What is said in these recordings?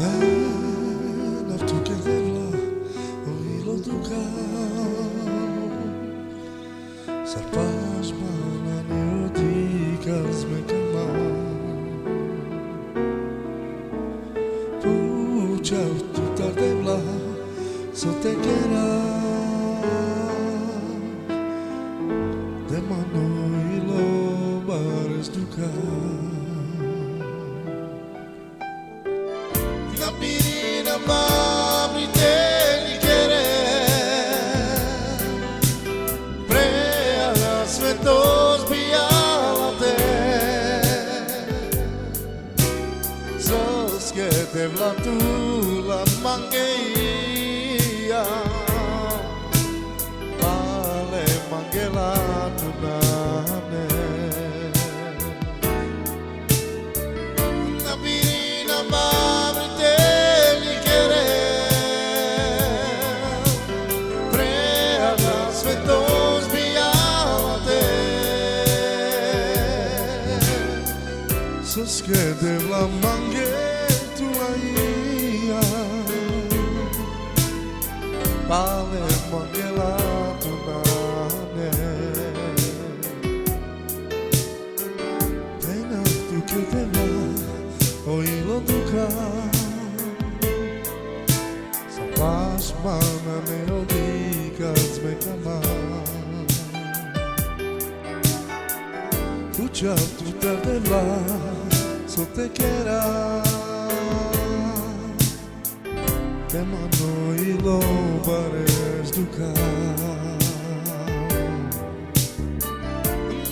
Πέναυτο και δεύλα ο ήλος του κάου Σαρπάσμα να νιωτήκας με καμά Puceau tutar de vla să te chera De manoilo bares duca Capirina babri te likere Prea svetos bialate Sos que te vlatu la mangeia Vale mangela tunane Capirina babri te likere Prea svetos bialate Sos que te vla mangeia Pale mangela tunane Pena tu que te va o ilo duca Sa pasmana ne odikas me kama Pucha tu tardela so te quera Te mano ilo bares duca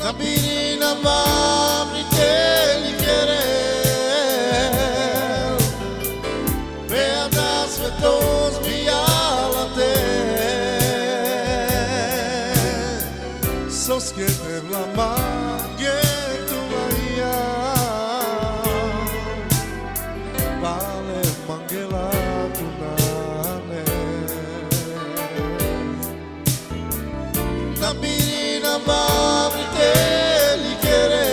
Capirina babri te likere Prea das svetos bialate Sos que te vla mangetu aia Vale mangela tunane Capirina babri te likere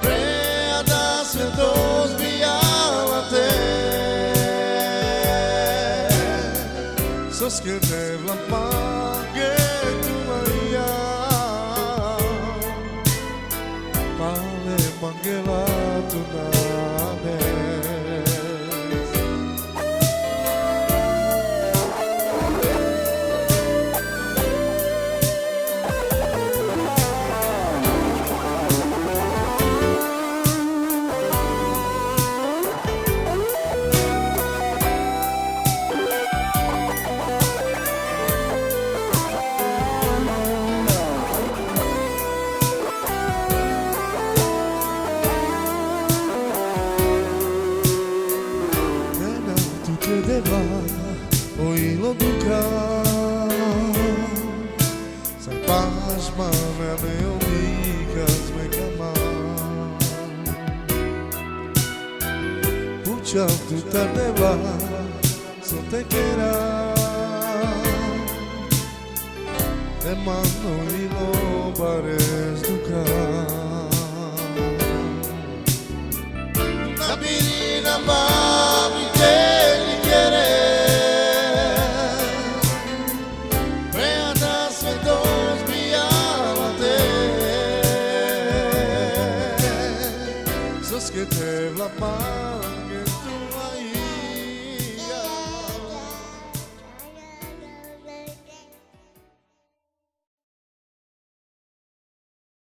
Prea das svetos bialate Sos que te vla mangetu aia Pale mangela tunane Deva o ilo duca Sa pasma me odikas me kama Pucha tu tardeva so te quera Te mano ilo bares duca Capirina babri te likere Prea das svetos bialate Sos que te vla mangetu